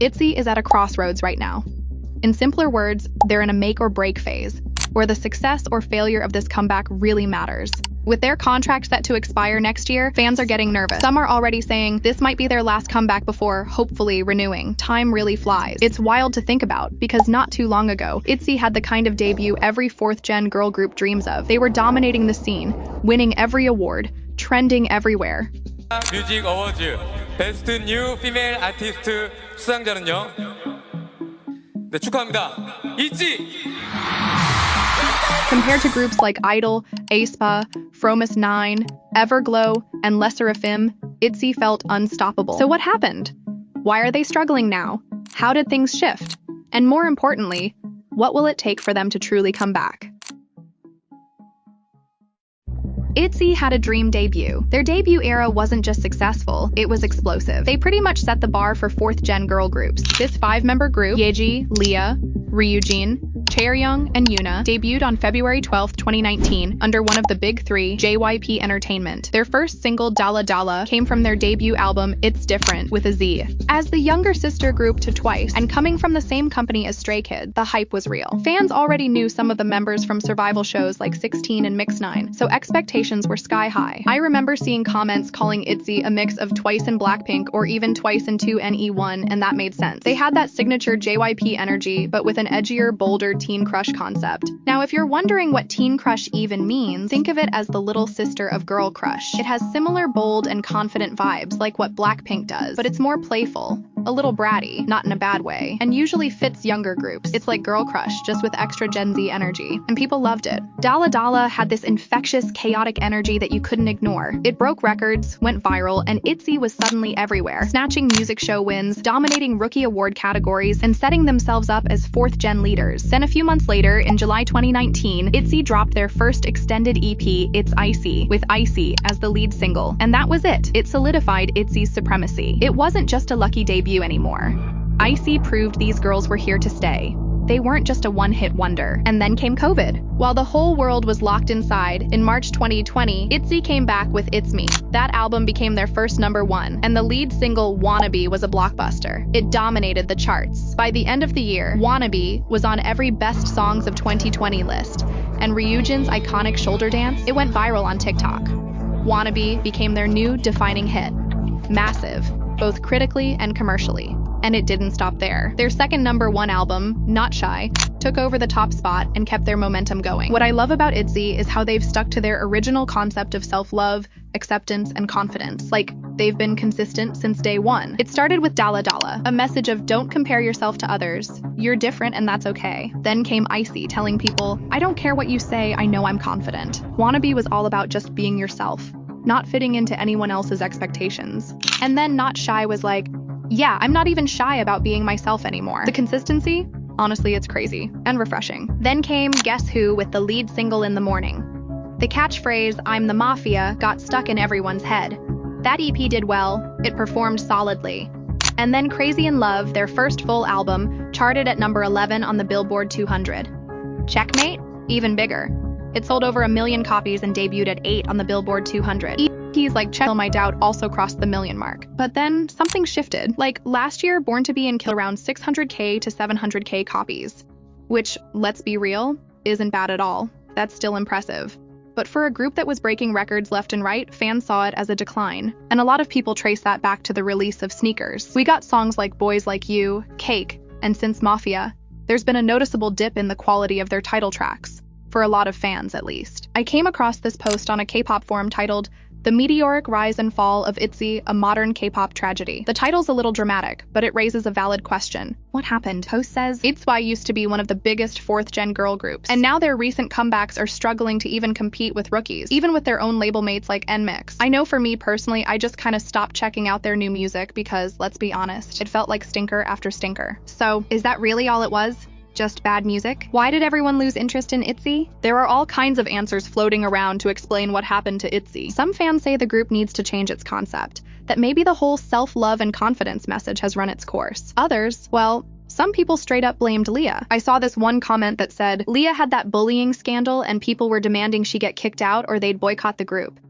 Itzy is at a crossroads right now. In simpler words, they're in a make or break phase, where the success or failure of this comeback really matters. With their contract set to expire next year, fans are getting nervous. Some are already saying this might be their last comeback before, hopefully, renewing. Time really flies. It's wild to think about, because not too long ago, Itzy had the kind of debut every fourth-gen girl group dreams of. They were dominating the scene, winning every award, trending everywhere. 뮤직 어워즈 베스트 뉴 피메일 아티스트 수상자는요. 네, 축하합니다. 이지! Compared to groups like Idol, aespa, Fromis 9, Everglow, and Les Sserafim, Itzy felt unstoppable. So what happened? Why are they struggling now? How did things shift? And more importantly, what will it take for them to truly come back? Itzy had a dream debut. Their debut era wasn't just successful, it was explosive. They pretty much set the bar for fourth-gen girl groups. This five-member group, Yeji, Leah, Ryujin, Chaeryeong, and Yuna, debuted on February 12, 2019, under one of the big three, JYP Entertainment. Their first single, Dalla came from their debut album, It's Different, with a Z. As the younger sister group to Twice, and coming from the same company as Stray Kids, the hype was real. Fans already knew some of the members from survival shows like 16 and Mix 9, so expectations were sky high. I remember seeing comments calling Itzy a mix of Twice and Blackpink, or even Twice and 2NE1, and that made sense. They had that signature JYP energy, but with an edgier, bolder teen crush concept. Now, if you're wondering what teen crush even means, think of it as the little sister of girl crush. It has similar bold and confident vibes like what Blackpink does, but it's more playful, a little bratty, not in a bad way, and usually fits younger groups. It's like girl crush, just with extra Gen Z energy, and people loved it. Dalla had this infectious, chaotic energy that you couldn't ignore. It broke records, went viral, and Itzy was suddenly everywhere, snatching music show wins, dominating rookie award categories, and setting themselves up as fourth-gen leaders. Then a few months later, in July 2019, Itzy dropped their first extended EP, It's Icy, with Icy as the lead single. And that was it. It solidified Itzy's supremacy. It wasn't just a lucky debut anymore. Icy proved these girls were here to stay. They weren't just a one-hit wonder. And then came COVID. While the whole world was locked inside, in March 2020, Itzy came back with It's Me. That album became their first #1, and the lead single, Wannabe, was a blockbuster. It dominated the charts. By the end of the year, Wannabe was on every Best Songs of 2020 list, and Ryujin's iconic shoulder dance, it went viral on TikTok. Wannabe became their new defining hit. Massive, both critically and commercially. And it didn't stop there. Their second #1 album, Not Shy, took over the top spot and kept their momentum going. What I love about Itzy is how they've stuck to their original concept of self-love, acceptance, and confidence. Like, they've been consistent since day one. It started with Dalla, a message of don't compare yourself to others. You're different and that's okay. Then came Icy, telling people, I don't care what you say, I know I'm confident. Wannabe was all about just being yourself, not fitting into anyone else's expectations. And then Not Shy was like, yeah, I'm not even shy about being myself anymore. The consistency? Honestly, it's crazy and refreshing. Then came Guess Who with the lead single In the Morning. The catchphrase, I'm the Mafia, got stuck in everyone's head. That EP did well, it performed solidly. And then Crazy in Love, their first full album, charted at #11 on the Billboard 200. Checkmate? Even bigger. It sold over 1 million copies and debuted at 8 on the Billboard 200. EPs like Check My Doubt also crossed the 1 million mark. But then something shifted. Like last year, Born to Be in killed around 600K to 700K copies. Which, let's be real, isn't bad at all. That's still impressive. But for a group that was breaking records left and right, fans saw it as a decline. And a lot of people trace that back to the release of Sneakers. We got songs like Boys Like You, Cake, and since Mafia, there's been a noticeable dip in the quality of their title tracks. For a lot of fans, at least. I came across this post on a K-pop forum titled, The Meteoric Rise and Fall of Itzy, a Modern K-pop Tragedy. The title's a little dramatic, but it raises a valid question. What happened? Post says, Itzy used to be one of the biggest fourth-gen girl groups, and now their recent comebacks are struggling to even compete with rookies, even with their own label mates like NMIX. I know for me personally, I just kind of stopped checking out their new music because, let's be honest, it felt like stinker after stinker. So, is that really all it was? Just bad music? Why did everyone lose interest in Itzy? There are all kinds of answers floating around to explain what happened to Itzy. Some fans say the group needs to change its concept, that maybe the whole self-love and confidence message has run its course. Others, well, some people straight up blamed Leah. I saw this one comment that said, Leah had that bullying scandal and people were demanding she get kicked out or they'd boycott the group.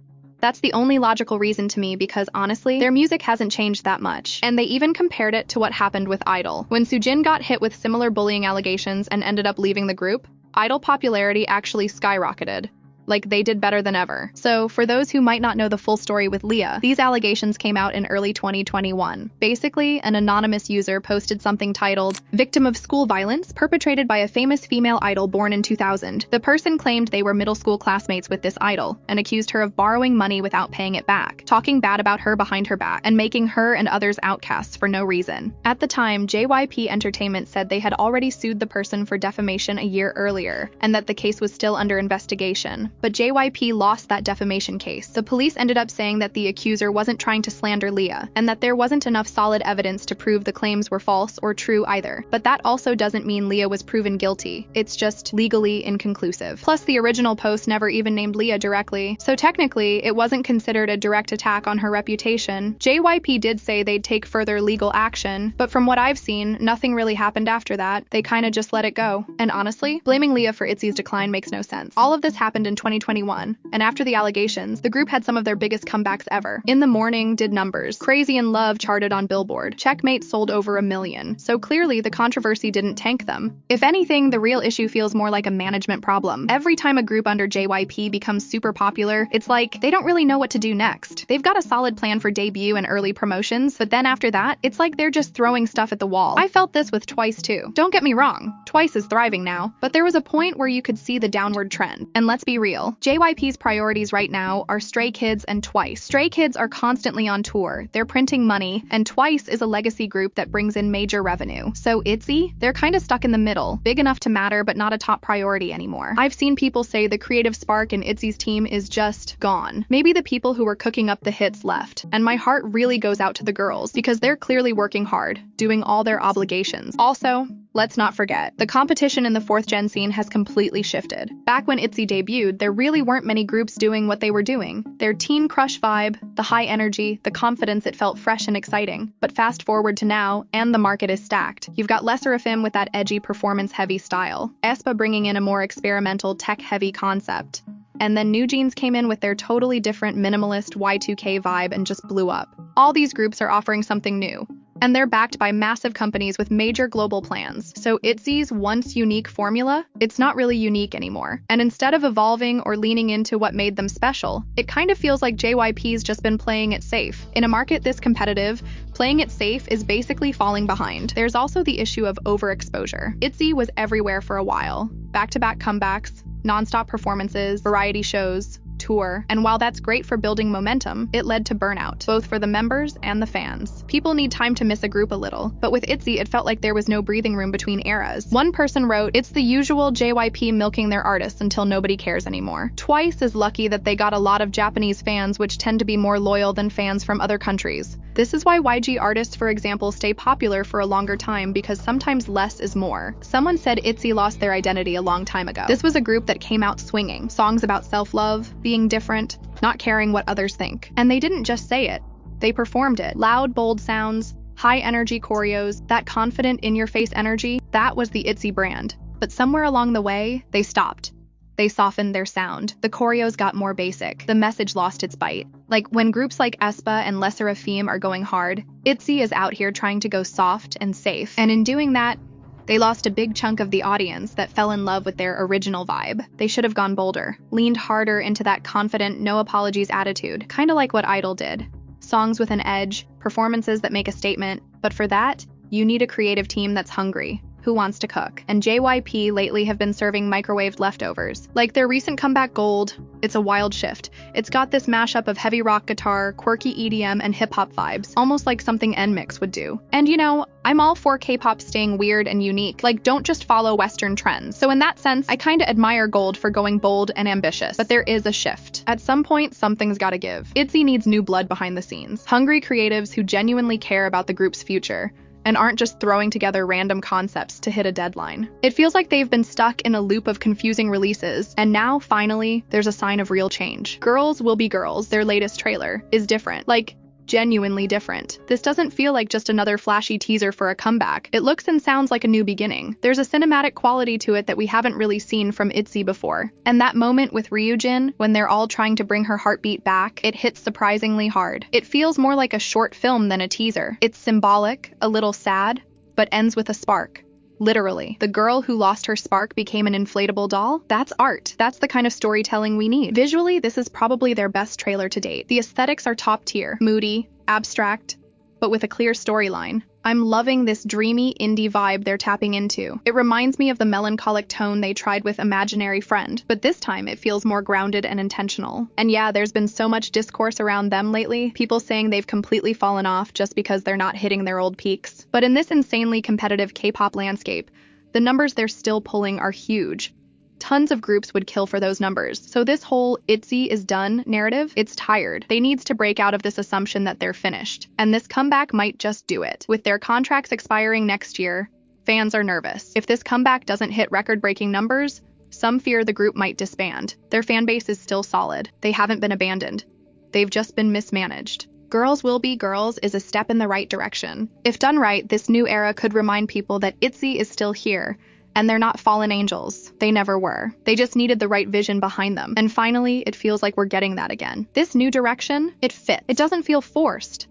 That's the only logical reason to me because honestly, their music hasn't changed that much. And they even compared it to what happened with Idol. When Soojin got hit with similar bullying allegations and ended up leaving the group, Idol popularity actually skyrocketed. Like, they did better than ever. So, for those who might not know the full story with Leah, these allegations came out in early 2021. Basically, an anonymous user posted something titled, "Victim of School Violence Perpetrated by a Famous Female Idol Born in 2000. The person claimed they were middle school classmates with this idol, and accused her of borrowing money without paying it back, talking bad about her behind her back, and making her and others outcasts for no reason." At the time, JYP Entertainment said they had already sued the person for defamation a year earlier, and that the case was still under investigation. But JYP lost that defamation case. The police ended up saying that the accuser wasn't trying to slander Leah, and that there wasn't enough solid evidence to prove the claims were false or true either. But that also doesn't mean Leah was proven guilty. It's just legally inconclusive. Plus, the original post never even named Leah directly, so technically, it wasn't considered a direct attack on her reputation. JYP did say they'd take further legal action, but from what I've seen, nothing really happened after that. They kinda just let it go. And honestly, blaming Leah for Itzy's decline makes no sense. All of this happened in 2021, and after the allegations, the group had some of their biggest comebacks ever. In the Morning did numbers. Crazy in Love charted on Billboard. Checkmate sold over 1 million, so clearly the controversy didn't tank them. If anything, the real issue feels more like a management problem. Every time a group under JYP becomes super popular, it's like they don't really know what to do next. They've got a solid plan for debut and early promotions, but then after that, it's like they're just throwing stuff at the wall. I felt this with Twice too. Don't get me wrong, Twice is thriving now, but there was a point where you could see the downward trend. And let's be real, JYP's priorities right now are Stray Kids and Twice. Stray Kids are constantly on tour, they're printing money, and Twice is a legacy group that brings in major revenue. So Itzy, they're kinda stuck in the middle, big enough to matter but not a top priority anymore. I've seen people say the creative spark in Itzy's team is just gone. Maybe the people who were cooking up the hits left, and my heart really goes out to the girls because they're clearly working hard, doing all their obligations. Also, let's not forget, the competition in the 4th gen scene has completely shifted. Back when Itzy debuted, there really weren't many groups doing what they were doing. Their teen crush vibe, the high energy, the confidence, it felt fresh and exciting. But fast forward to now, and the market is stacked. You've got Les Sserafim with that edgy performance-heavy style, aespa bringing in a more experimental, tech-heavy concept. And then New Jeans came in with their totally different minimalist Y2K vibe and just blew up. All these groups are offering something new, and they're backed by massive companies with major global plans. So Itzy's once unique formula, it's not really unique anymore. And instead of evolving or leaning into what made them special, it kind of feels like JYP's just been playing it safe. In a market this competitive, playing it safe is basically falling behind. There's also the issue of overexposure. Itzy was everywhere for a while. Back-to-back comebacks, non-stop performances, variety shows, tour, and while that's great for building momentum, it led to burnout, both for the members and the fans. People need time to miss a group a little, but with Itzy, it felt like there was no breathing room between eras. One person wrote, "It's the usual JYP milking their artists until nobody cares anymore." Twice is lucky that they got a lot of Japanese fans, which tend to be more loyal than fans from other countries. This is why YG artists, for example, stay popular for a longer time, because sometimes less is more. Someone said Itzy lost their identity a long time ago. This was a group that came out swinging, songs about self-love, being different, not caring what others think. And they didn't just say it, they performed it. Loud, bold sounds, high energy choreos, that confident in-your-face energy, that was the Itzy brand. But somewhere along the way, they stopped. They softened their sound. The choreos got more basic. The message lost its bite. Like when groups like aespa and Les Sserafim are going hard, Itzy is out here trying to go soft and safe. And in doing that, they lost a big chunk of the audience that fell in love with their original vibe. They should have gone bolder, leaned harder into that confident, no apologies attitude, kind of like what Idol did. Songs with an edge, performances that make a statement, but for that, you need a creative team that's hungry, who wants to cook. And JYP lately have been serving microwaved leftovers. Like their recent comeback Gold, it's a wild shift. It's got this mashup of heavy rock guitar, quirky EDM, and hip-hop vibes, almost like something NMIX would do. And you know, I'm all for K-pop staying weird and unique, like don't just follow Western trends. So in that sense, I kinda admire Gold for going bold and ambitious, but there is a shift. At some point, something's gotta give. Itzy needs new blood behind the scenes. Hungry creatives who genuinely care about the group's future, and aren't just throwing together random concepts to hit a deadline. It feels like they've been stuck in a loop of confusing releases, and now, finally, there's a sign of real change. Girls Will Be Girls, their latest trailer, is different. Like, genuinely different. This doesn't feel like just another flashy teaser for a comeback. It looks and sounds like a new beginning. There's a cinematic quality to it that we haven't really seen from Itzy before. And that moment with Ryujin, when they're all trying to bring her heartbeat back, it hits surprisingly hard. It feels more like a short film than a teaser. It's symbolic, a little sad, but ends with a spark. Literally. The girl who lost her spark became an inflatable doll? That's art. That's the kind of storytelling we need. Visually, this is probably their best trailer to date. The aesthetics are top tier, moody, abstract, but with a clear storyline. I'm loving this dreamy indie vibe they're tapping into. It reminds me of the melancholic tone they tried with Imaginary Friend, but this time it feels more grounded and intentional. And yeah, there's been so much discourse around them lately, people saying they've completely fallen off just because they're not hitting their old peaks. But in this insanely competitive K-pop landscape, the numbers they're still pulling are huge. Tons of groups would kill for those numbers. So this whole Itzy is done narrative, it's tired. They needs to break out of this assumption that they're finished. And this comeback might just do it. With their contracts expiring next year, fans are nervous. If this comeback doesn't hit record-breaking numbers, some fear the group might disband. Their fan base is still solid. They haven't been abandoned. They've just been mismanaged. Girls Will Be Girls is a step in the right direction. If done right, this new era could remind people that Itzy is still here, and they're not fallen angels. They never were. They just needed the right vision behind them. And finally, it feels like we're getting that again. This new direction, it fits. It doesn't feel forced.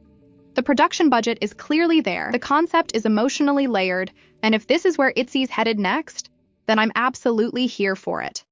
The production budget is clearly there. The concept is emotionally layered. And if this is where Itzy's headed next, then I'm absolutely here for it.